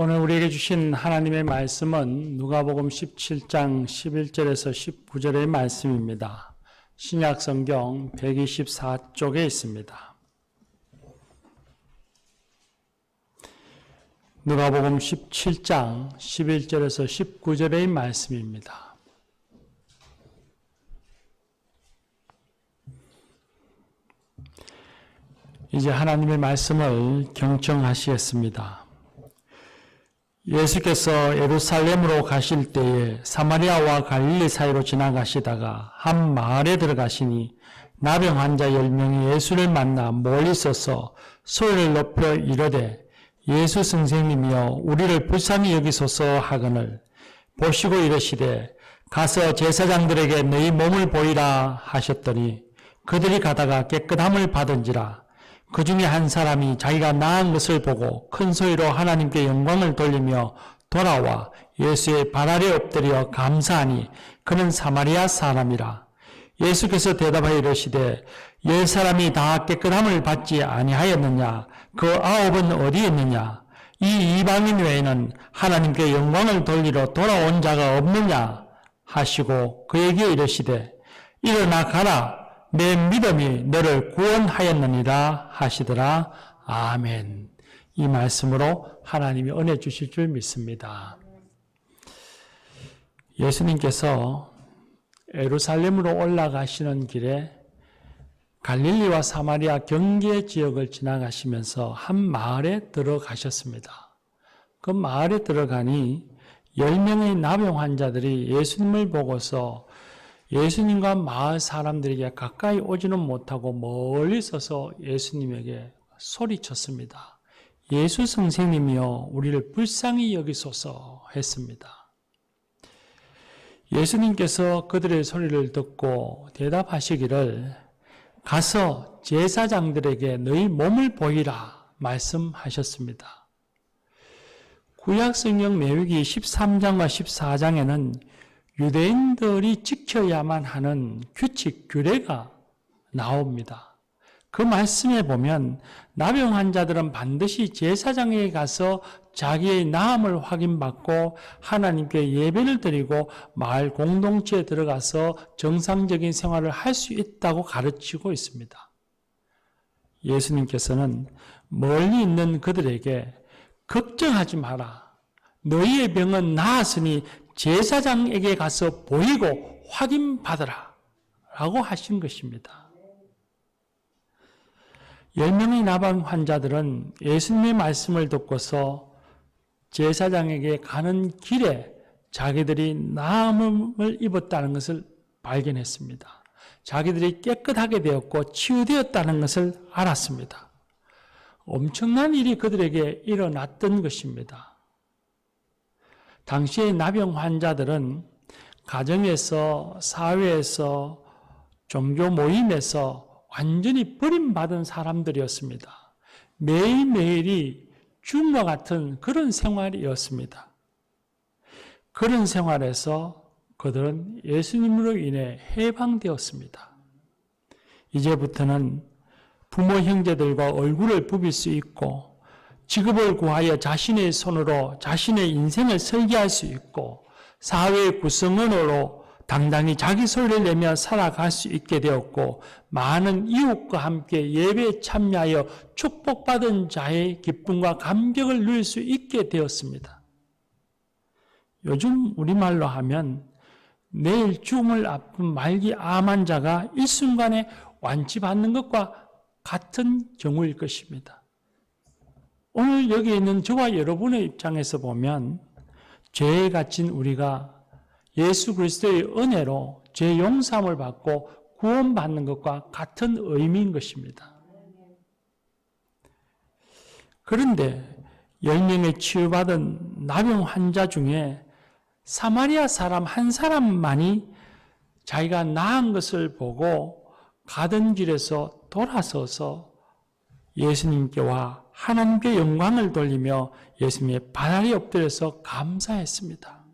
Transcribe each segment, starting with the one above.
오늘 우리에게 주신 하나님의 말씀은 누가복음 17장 11절에서 19절의 말씀입니다. 신약 성경 124쪽에 있습니다. 누가복음 17장 11절에서 19절의 말씀입니다. 이제 하나님의 말씀을 경청하시겠습니다. 예수께서 예루살렘으로 가실 때에 사마리아와 갈릴리 사이로 지나가시다가 한 마을에 들어가시니 나병 환자 10명이 예수를 만나 멀리 서서 소리를 높여 이르되 예수 선생님이여 우리를 불쌍히 여기소서 하거늘 보시고 이르시되 가서 제사장들에게 너희 몸을 보이라 하셨더니 그들이 가다가 깨끗함을 받은지라. 그 중에 한 사람이 자기가 나은 것을 보고 큰 소리로 하나님께 영광을 돌리며 돌아와 예수의 발 아래 엎드려 감사하니 그는 사마리아 사람이라. 예수께서 대답하여 이르시되 10사람이 다 깨끗함을 받지 아니하였느냐? 그 9은 어디에 있느냐? 이 이방인 외에는 하나님께 영광을 돌리러 돌아온 자가 없느냐? 하시고 그에게 이르시되 일어나 가라. 내 믿음이 너를 구원하였느니라 하시더라. 아멘. 이 말씀으로 하나님이 은혜 주실 줄 믿습니다. 예수님께서 예루살렘으로 올라가시는 길에 갈릴리와 사마리아 경계 지역을 지나가시면서 한 마을에 들어가셨습니다. 그 마을에 들어가니 10명의 나병 환자들이 예수님을 보고서 예수님과 마을 사람들에게 가까이 오지는 못하고 멀리 서서 예수님에게 소리쳤습니다. 예수 선생님이여 우리를 불쌍히 여기소서 했습니다. 예수님께서 그들의 소리를 듣고 대답하시기를 가서 제사장들에게 너희 몸을 보이라 말씀하셨습니다. 구약성경 레위기 13장과 14장에는 유대인들이 지켜야만 하는 규칙, 규례가 나옵니다. 그 말씀에 보면 나병 환자들은 반드시 제사장에게 가서 자기의 나음을 확인받고 하나님께 예배를 드리고 마을 공동체에 들어가서 정상적인 생활을 할 수 있다고 가르치고 있습니다. 예수님께서는 멀리 있는 그들에게 걱정하지 마라. 너희의 병은 나았으니 제사장에게 가서 보이고 확인받으라 라고 하신 것입니다. 10명의 나병 환자들은 예수님의 말씀을 듣고서 제사장에게 가는 길에 자기들이 나음을 입었다는 것을 발견했습니다. 자기들이 깨끗하게 되었고 치유되었다는 것을 알았습니다. 엄청난 일이 그들에게 일어났던 것입니다. 당시의 나병 환자들은 가정에서, 사회에서, 종교 모임에서 완전히 버림받은 사람들이었습니다. 매일매일이 죽음과 같은 그런 생활이었습니다. 그런 생활에서 그들은 예수님으로 인해 해방되었습니다. 이제부터는 부모 형제들과 얼굴을 부빌 수 있고 직업을 구하여 자신의 손으로 자신의 인생을 설계할 수 있고 사회의 구성원으로 당당히 자기 소리를 내며 살아갈 수 있게 되었고 많은 이웃과 함께 예배에 참여하여 축복받은 자의 기쁨과 감격을 누릴 수 있게 되었습니다. 요즘 우리말로 하면 내일 죽음을 앞둔 말기 암 환자가 일순간에 완치받는 것과 같은 경우일 것입니다. 오늘 여기 있는 저와 여러분의 입장에서 보면 죄에 갇힌 우리가 예수 그리스도의 은혜로 죄 용서함을 받고 구원받는 것과 같은 의미인 것입니다. 그런데 10명의 치유받은 나병 환자 중에 사마리아 사람 한 사람만이 자기가 나은 것을 보고 가던 길에서 돌아서서 예수님께와 하나님께 영광을 돌리며 예수님의 발 아래 엎드려서 감사했습니다.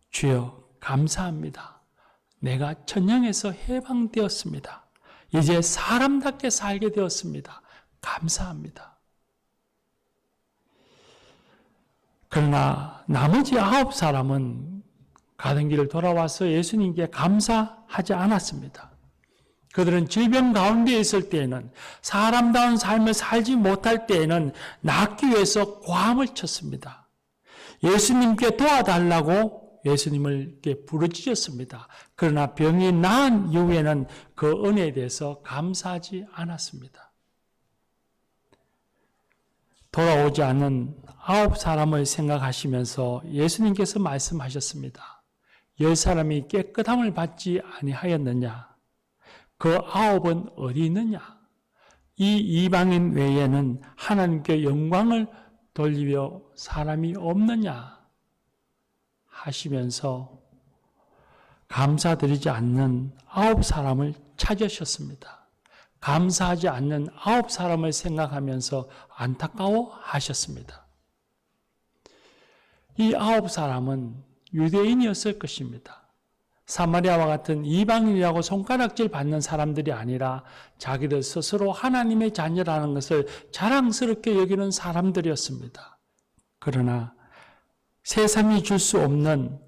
주여 감사합니다. 내가 천형에서 해방되었습니다. 이제 사람답게 살게 되었습니다. 감사합니다. 그러나 나머지 9사람은 가던 길을 돌아와서 예수님께 감사하지 않았습니다. 그들은 질병 가운데 있을 때에는, 사람다운 삶을 살지 못할 때에는 낫기 위해서 고함을 쳤습니다. 예수님께 도와달라고 예수님을 부르짖었습니다. 그러나 병이 나은 이후에는 그 은혜에 대해서 감사하지 않았습니다. 돌아오지 않는 9사람을 생각하시면서 예수님께서 말씀하셨습니다. 10사람이 깨끗함을 받지 아니하였느냐? 그 9은 어디 있느냐? 이 이방인 외에는 하나님께 영광을 돌리려 사람이 없느냐? 하시면서 감사드리지 않는 9사람을 찾으셨습니다. 감사하지 않는 9사람을 생각하면서 안타까워 하셨습니다. 이 9사람은 유대인이었을 것입니다. 사마리아와 같은 이방인이라고 손가락질 받는 사람들이 아니라 자기들 스스로 하나님의 자녀라는 것을 자랑스럽게 여기는 사람들이었습니다. 그러나 세상이 줄 수 없는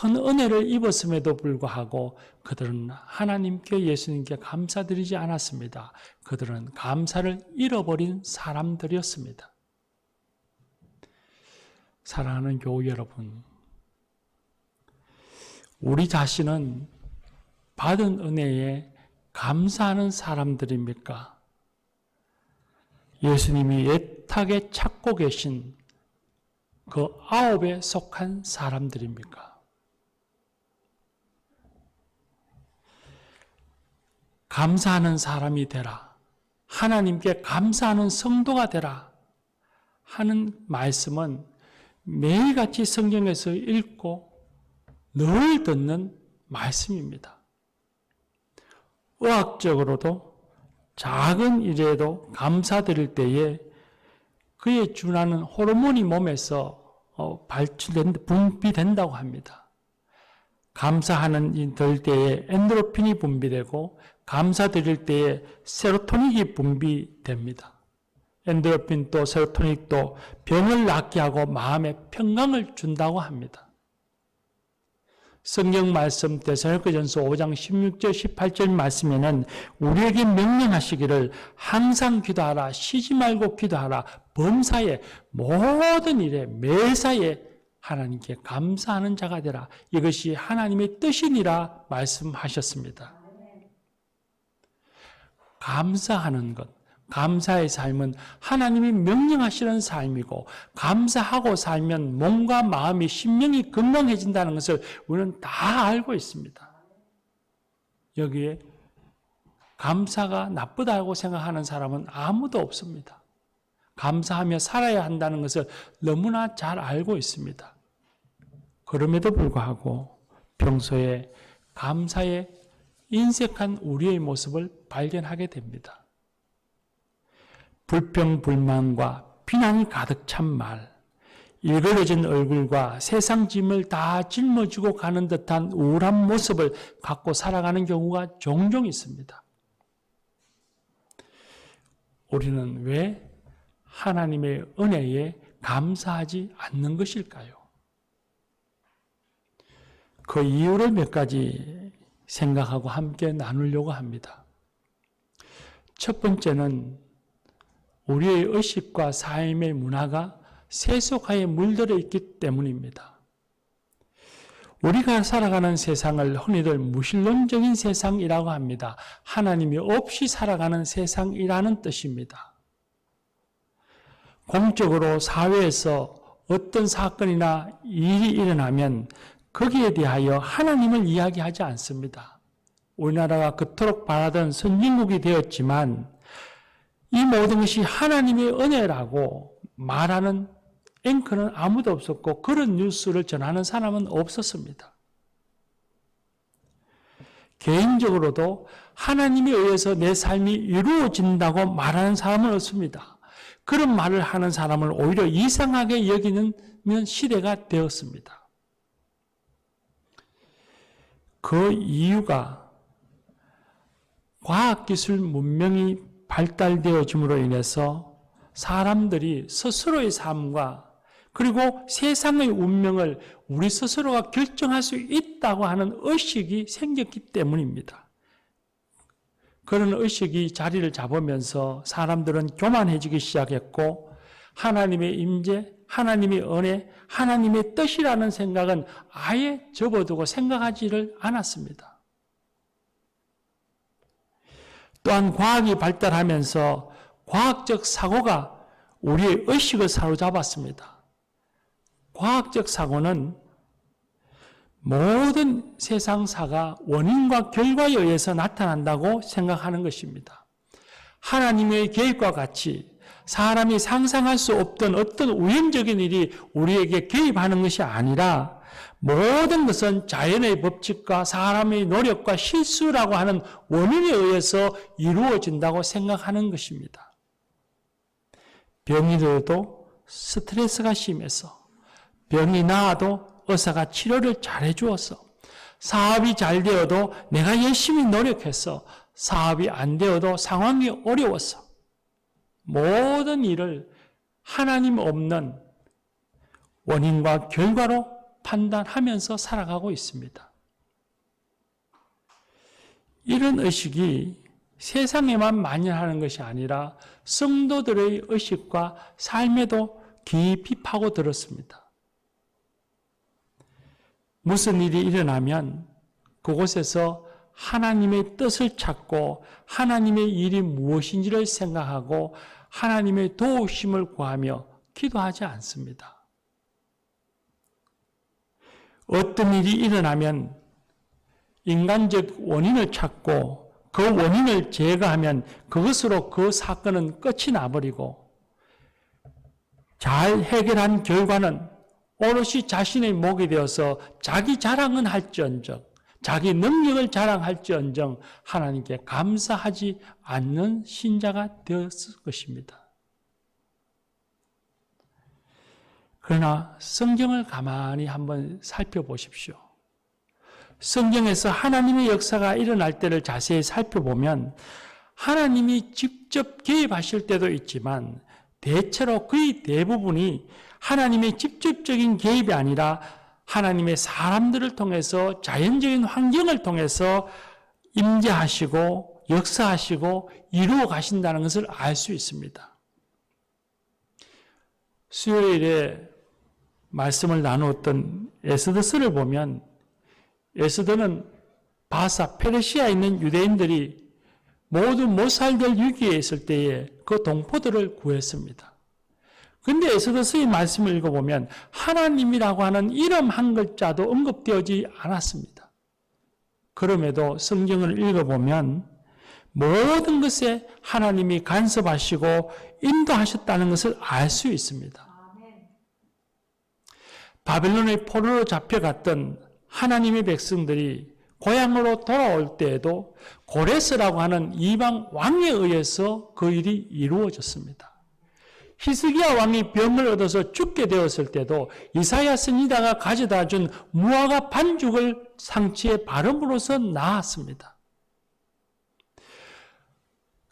큰 은혜를 입었음에도 불구하고 그들은 하나님께, 예수님께 감사드리지 않았습니다. 그들은 감사를 잃어버린 사람들이었습니다. 사랑하는 교우 여러분, 우리 자신은 받은 은혜에 감사하는 사람들입니까? 예수님이 애타게 찾고 계신 그 9에 속한 사람들입니까? 감사하는 사람이 되라, 하나님께 감사하는 성도가 되라 하는 말씀은 매일같이 성경에서 읽고 늘 듣는 말씀입니다. 의학적으로도 작은 일에도 감사드릴 때에 그에 준하는 호르몬이 몸에서 분비된다고 합니다. 감사하는 이들 때에 엔도르핀이 분비되고 감사드릴 때에 세로토닉이 분비됩니다. 엔도르핀도 세로토닉도 병을 낫게 하고 마음에 평강을 준다고 합니다. 성경 말씀 데살로니가전서 5장 16절 18절 말씀에는 우리에게 명령하시기를 항상 기도하라, 쉬지 말고 기도하라, 범사에 모든 일에 매사에 하나님께 감사하는 자가 되라. 이것이 하나님의 뜻이니라 말씀하셨습니다. 감사하는 것, 감사의 삶은 하나님이 명령하시는 삶이고, 감사하고 살면 몸과 마음이, 심령이 건강해진다는 것을 우리는 다 알고 있습니다. 여기에 감사가 나쁘다고 생각하는 사람은 아무도 없습니다. 감사하며 살아야 한다는 것을 너무나 잘 알고 있습니다. 그럼에도 불구하고 평소에 감사에 인색한 우리의 모습을 발견하게 됩니다. 불평, 불만과 비난이 가득 찬 말, 일그러진 얼굴과 세상 짐을 다 짊어지고 가는 듯한 우울한 모습을 갖고 살아가는 경우가 종종 있습니다. 우리는 왜 하나님의 은혜에 감사하지 않는 것일까요? 그 이유를 몇 가지 생각하고 함께 나누려고 합니다. 첫 번째는 우리의 의식과 삶의 문화가 세속화에 물들어 있기 때문입니다. 우리가 살아가는 세상을 흔히들 무신론적인 세상이라고 합니다. 하나님이 없이 살아가는 세상이라는 뜻입니다. 공적으로 사회에서 어떤 사건이나 일이 일어나면 거기에 대하여 하나님을 이야기하지 않습니다. 우리나라가 그토록 바라던 선진국이 되었지만 이 모든 것이 하나님의 은혜라고 말하는 앵커는 아무도 없었고 그런 뉴스를 전하는 사람은 없었습니다. 개인적으로도 하나님에 의해서 내 삶이 이루어진다고 말하는 사람은 없습니다. 그런 말을 하는 사람을 오히려 이상하게 여기는 시대가 되었습니다. 그 이유가 과학기술 문명이 발달되어짐으로 인해서 사람들이 스스로의 삶과 그리고 세상의 운명을 우리 스스로가 결정할 수 있다고 하는 의식이 생겼기 때문입니다. 그런 의식이 자리를 잡으면서 사람들은 교만해지기 시작했고 하나님의 임재, 하나님의 은혜, 하나님의 뜻이라는 생각은 아예 접어두고 생각하지를 않았습니다. 또한 과학이 발달하면서 과학적 사고가 우리의 의식을 사로잡았습니다. 과학적 사고는 모든 세상사가 원인과 결과에 의해서 나타난다고 생각하는 것입니다. 하나님의 계획과 같이 사람이 상상할 수 없던 어떤 우연적인 일이 우리에게 개입하는 것이 아니라 모든 것은 자연의 법칙과 사람의 노력과 실수라고 하는 원인에 의해서 이루어진다고 생각하는 것입니다. 병이 들어도 스트레스가 심해서, 병이 나아도 의사가 치료를 잘해주어서, 사업이 잘 되어도 내가 열심히 노력해서 사업이 안 되어도 상황이 어려워서, 모든 일을 하나님 없는 원인과 결과로 판단하면서 살아가고 있습니다. 이런 의식이 세상에만 만연하는 것이 아니라 성도들의 의식과 삶에도 깊이 파고들었습니다. 무슨 일이 일어나면 그곳에서 하나님의 뜻을 찾고 하나님의 일이 무엇인지를 생각하고 하나님의 도우심을 구하며 기도하지 않습니다. 어떤 일이 일어나면 인간적 원인을 찾고 그 원인을 제거하면 그것으로 그 사건은 끝이 나버리고 잘 해결한 결과는 오롯이 자신의 목이 되어서 자기 자랑은 할지언정, 자기 능력을 자랑할지언정 하나님께 감사하지 않는 신자가 되었을 것입니다. 그러나 성경을 가만히 한번 살펴보십시오. 성경에서 하나님의 역사가 일어날 때를 자세히 살펴보면 하나님이 직접 개입하실 때도 있지만 대체로 거의 대부분이 하나님의 직접적인 개입이 아니라 하나님의 사람들을 통해서 자연적인 환경을 통해서 임재하시고 역사하시고 이루어 가신다는 것을 알 수 있습니다. 수요일에 말씀을 나누었던 에스더서를 보면 에스더는 바사, 페르시아에 있는 유대인들이 모두 못 살될 위기에 있을 때에 그 동포들을 구했습니다. 그런데 에스더서의 말씀을 읽어보면 하나님이라고 하는 이름 한 글자도 언급되어지지 않았습니다. 그럼에도 성경을 읽어보면 모든 것에 하나님이 간섭하시고 인도하셨다는 것을 알 수 있습니다. 바벨론의 포로로 잡혀갔던 하나님의 백성들이 고향으로 돌아올 때에도 고레스라고 하는 이방 왕에 의해서 그 일이 이루어졌습니다. 히스기야 왕이 병을 얻어서 죽게 되었을 때도 이사야 선지자가 가져다 준 무화과 반죽을 상처에 바름으로써 나았습니다.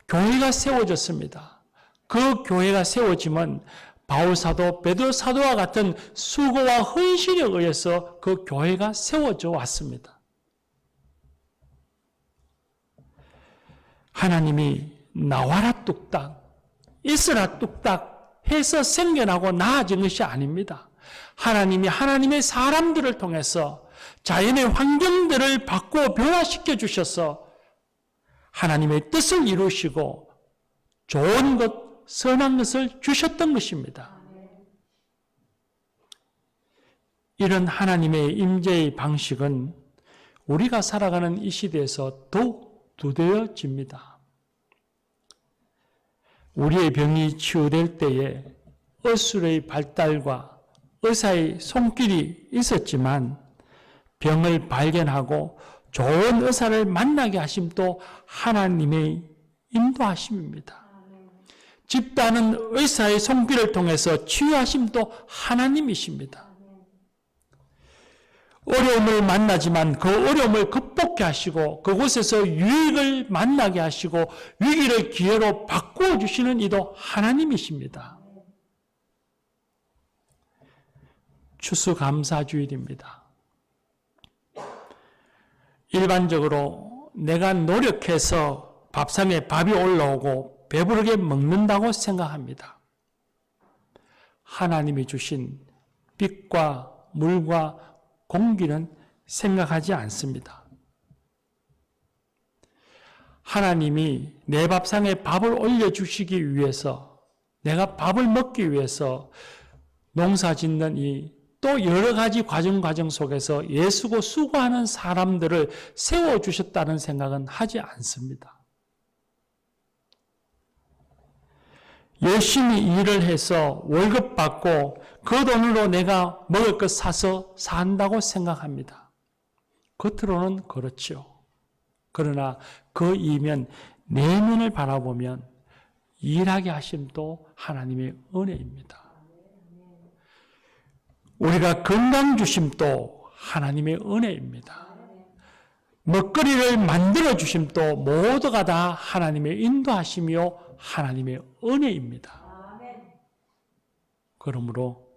교회가 세워졌습니다. 그 교회가 세워지면 바울사도, 베드로사도와 같은 수고와 헌신에 의해서 그 교회가 세워져 왔습니다. 하나님이 나와라 뚝딱, 있으라 뚝딱 해서 생겨나고 나아진 것이 아닙니다. 하나님이 하나님의 사람들을 통해서 자연의 환경들을 바꾸어 변화시켜 주셔서 하나님의 뜻을 이루시고 좋은 것, 선한 것을 주셨던 것입니다. 이런 하나님의 임재의 방식은 우리가 살아가는 이 시대에서 더욱 두드러집니다. 우리의 병이 치유될 때에 의술의 발달과 의사의 손길이 있었지만 병을 발견하고 좋은 의사를 만나게 하심도 하나님의 인도하심입니다. 집단은 의사의 손길을 통해서 치유하심도 하나님이십니다. 어려움을 만나지만 그 어려움을 극복해 하시고 그곳에서 유익을 만나게 하시고 위기를 기회로 바꾸어 주시는 이도 하나님이십니다. 추수감사주일입니다. 일반적으로 내가 노력해서 밥상에 밥이 올라오고 배부르게 먹는다고 생각합니다. 하나님이 주신 빛과 물과 공기는 생각하지 않습니다. 하나님이 내 밥상에 밥을 올려주시기 위해서, 내가 밥을 먹기 위해서 농사 짓는 또 여러 가지 과정 속에서 예수고 수고하는 사람들을 세워주셨다는 생각은 하지 않습니다. 열심히 일을 해서 월급 받고 그 돈으로 내가 먹을 것 사서 산다고 생각합니다. 겉으로는 그렇죠. 그러나 그 이면 내면을 바라보면 일하게 하심도 하나님의 은혜입니다. 우리가 건강 주심도 하나님의 은혜입니다. 먹거리를 만들어 주심도 모두가 다 하나님의 인도하심이요 하나님의 은혜입니다. 그러므로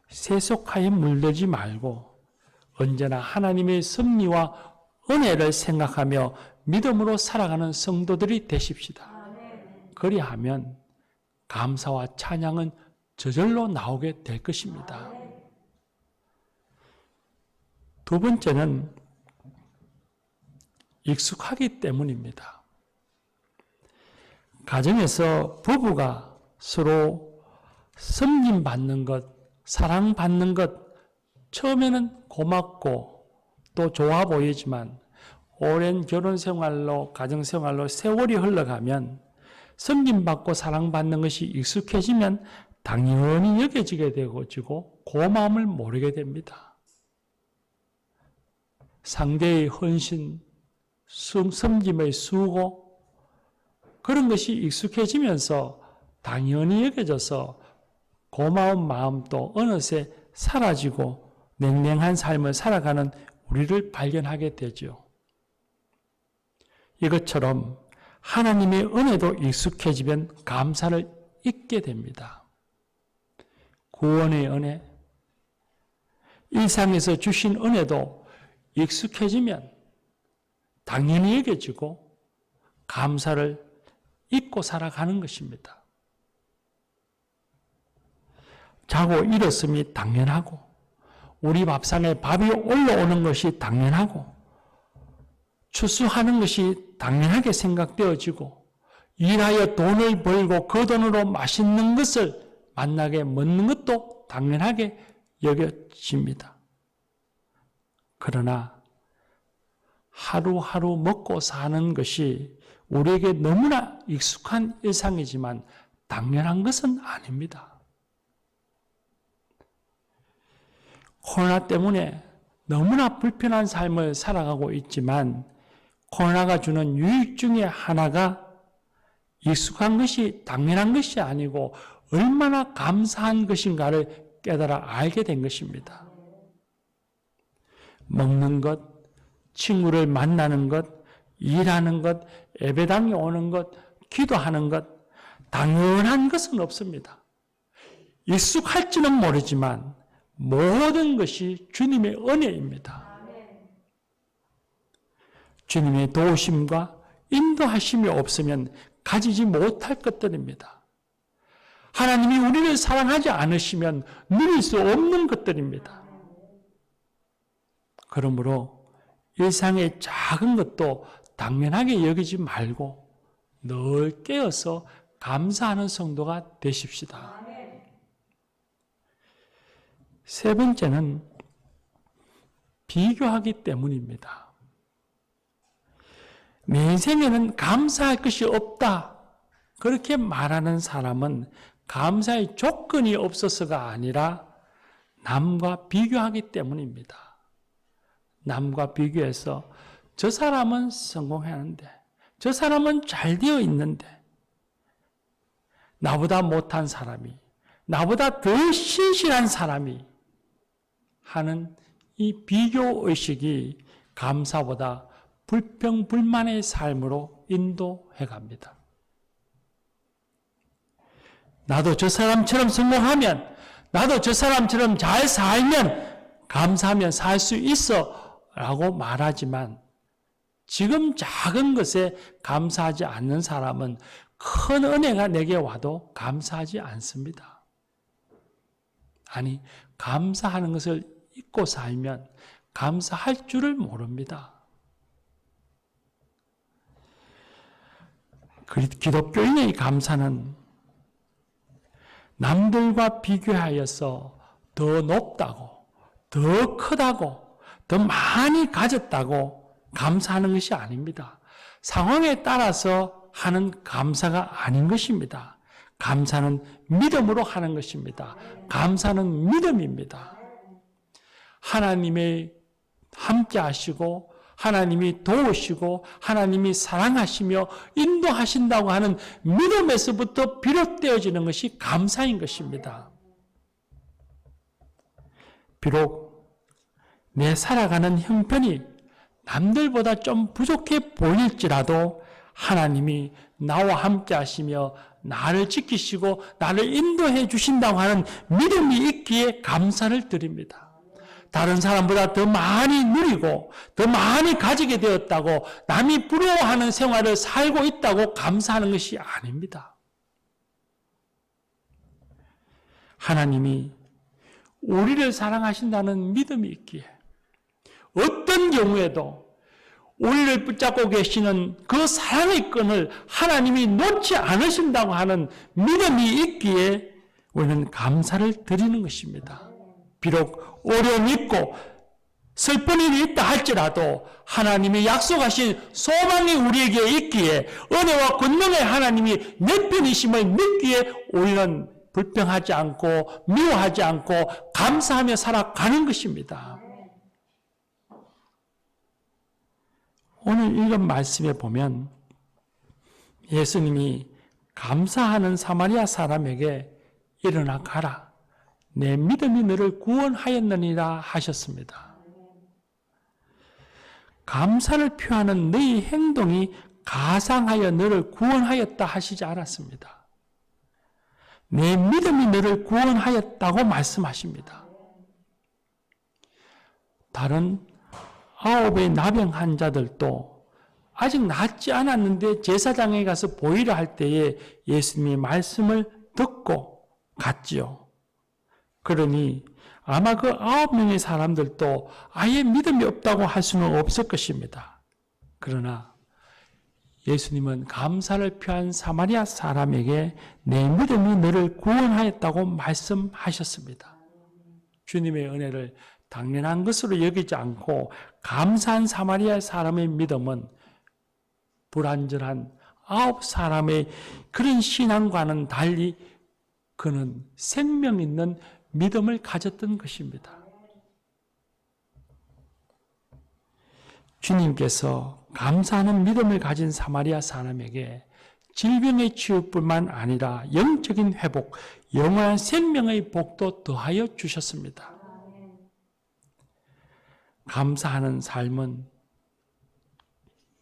세속하에 물들지 말고 언제나 하나님의 섭리와 은혜를 생각하며 믿음으로 살아가는 성도들이 되십시다. 그리하면 감사와 찬양은 저절로 나오게 될 것입니다. 두 번째는 익숙하기 때문입니다. 가정에서 부부가 서로 섬김받는 것, 사랑받는 것, 처음에는 고맙고 또 좋아 보이지만 오랜 결혼생활로, 가정생활로 세월이 흘러가면 섬김받고 사랑받는 것이 익숙해지면 당연히 여겨지게 되고 고마움을 모르게 됩니다. 상대의 헌신, 섬김의 수고, 그런 것이 익숙해지면서 당연히 여겨져서 고마운 마음도 어느새 사라지고 냉랭한 삶을 살아가는 우리를 발견하게 되죠. 이것처럼 하나님의 은혜도 익숙해지면 감사를 잊게 됩니다. 구원의 은혜, 일상에서 주신 은혜도 익숙해지면 당연히 여겨지고 감사를 잊고 살아가는 것입니다. 자고 일었음이 당연하고 우리 밥상에 밥이 올라오는 것이 당연하고 추수하는 것이 당연하게 생각되어지고 일하여 돈을 벌고 그 돈으로 맛있는 것을 만나게 먹는 것도 당연하게 여겨집니다. 그러나 하루하루 먹고 사는 것이 우리에게 너무나 익숙한 일상이지만 당연한 것은 아닙니다. 코로나 때문에 너무나 불편한 삶을 살아가고 있지만 코로나가 주는 유익 중에 하나가 익숙한 것이 당연한 것이 아니고 얼마나 감사한 것인가를 깨달아 알게 된 것입니다. 먹는 것, 친구를 만나는 것, 일하는 것, 예배당에 오는 것, 기도하는 것, 당연한 것은 없습니다. 익숙할지는 모르지만 모든 것이 주님의 은혜입니다. 주님의 도우심과 인도하심이 없으면 가지지 못할 것들입니다. 하나님이 우리를 사랑하지 않으시면 누릴 수 없는 것들입니다. 그러므로 일상의 작은 것도 당연하게 여기지 말고 늘 깨어서 감사하는 성도가 되십시다. 세 번째는 비교하기 때문입니다. 내 인생에는 감사할 것이 없다. 그렇게 말하는 사람은 감사의 조건이 없어서가 아니라 남과 비교하기 때문입니다. 남과 비교해서 저 사람은 성공하는데, 저 사람은 잘 되어 있는데, 나보다 못한 사람이, 나보다 더 신실한 사람이 하는 이 비교의식이 감사보다 불평불만의 삶으로 인도해 갑니다. 나도 저 사람처럼 성공하면, 나도 저 사람처럼 잘 살면 감사하며 살 수 있어 라고 말하지만 지금 작은 것에 감사하지 않는 사람은 큰 은혜가 내게 와도 감사하지 않습니다. 아니, 감사하는 것을 잊고 살면 감사할 줄을 모릅니다. 기독교인의 감사는 남들과 비교하여서 더 높다고, 더 크다고, 더 많이 가졌다고 감사하는 것이 아닙니다. 상황에 따라서 하는 감사가 아닌 것입니다. 감사는 믿음으로 하는 것입니다. 감사는 믿음입니다. 하나님의 함께 하시고 하나님이 도우시고 하나님이 사랑하시며 인도하신다고 하는 믿음에서부터 비롯되어지는 것이 감사인 것입니다. 비록 내 살아가는 형편이 남들보다 좀 부족해 보일지라도 하나님이 나와 함께 하시며 나를 지키시고 나를 인도해 주신다고 하는 믿음이 있기에 감사를 드립니다. 다른 사람보다 더 많이 누리고 더 많이 가지게 되었다고 남이 부러워하는 생활을 살고 있다고 감사하는 것이 아닙니다. 하나님이 우리를 사랑하신다는 믿음이 있기에 어떤 경우에도 우리를 붙잡고 계시는 그 사랑의 끈을 하나님이 놓지 않으신다고 하는 믿음이 있기에 우리는 감사를 드리는 것입니다. 비록 어려움이 있고 슬픈 일이 있다 할지라도 하나님이 약속하신 소망이 우리에게 있기에 은혜와 권능의 하나님이 내 편이심을 믿기에 우리는 불평하지 않고 미워하지 않고 감사하며 살아가는 것입니다. 오늘 읽은 말씀에 보면 예수님이 감사하는 사마리아 사람에게 일어나 가라. 내 믿음이 너를 구원하였느니라 하셨습니다. 감사를 표하는 너희 행동이 가상하여 너를 구원하였다 하시지 않았습니다. 내 믿음이 너를 구원하였다고 말씀하십니다. 다른 9의 나병 환자들도 아직 낫지 않았는데 제사장에 가서 보이려 할 때에 예수님의 말씀을 듣고 갔지요. 그러니 아마 그 9명의 사람들도 아예 믿음이 없다고 할 수는 없을 것입니다. 그러나 예수님은 감사를 표한 사마리아 사람에게 내 믿음이 너를 구원하였다고 말씀하셨습니다. 주님의 은혜를 당연한 것으로 여기지 않고 감사한 사마리아 사람의 믿음은 불완전한 9 사람의 그런 신앙과는 달리 그는 생명 있는 믿음을 가졌던 것입니다. 주님께서 감사하는 믿음을 가진 사마리아 사람에게 질병의 치유뿐만 아니라 영적인 회복, 영원한 생명의 복도 더하여 주셨습니다. 감사하는 삶은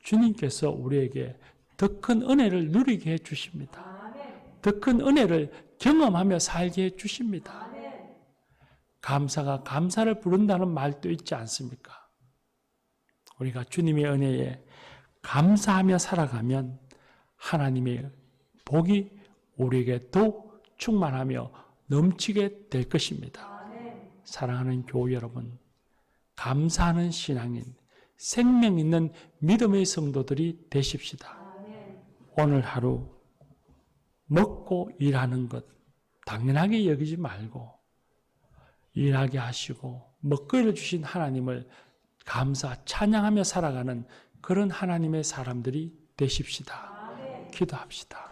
주님께서 우리에게 더 큰 은혜를 누리게 해주십니다. 더 큰 은혜를 경험하며 살게 해주십니다. 감사가 감사를 부른다는 말도 있지 않습니까? 우리가 주님의 은혜에 감사하며 살아가면 하나님의 복이 우리에게 더욱 충만하며 넘치게 될 것입니다. 사랑하는 교우 여러분, 감사하는 신앙인, 생명 있는 믿음의 성도들이 되십시다. 오늘 하루 먹고 일하는 것 당연하게 여기지 말고 일하게 하시고 먹거리를 주신 하나님을 감사, 찬양하며 살아가는 그런 하나님의 사람들이 되십시다. 기도합시다.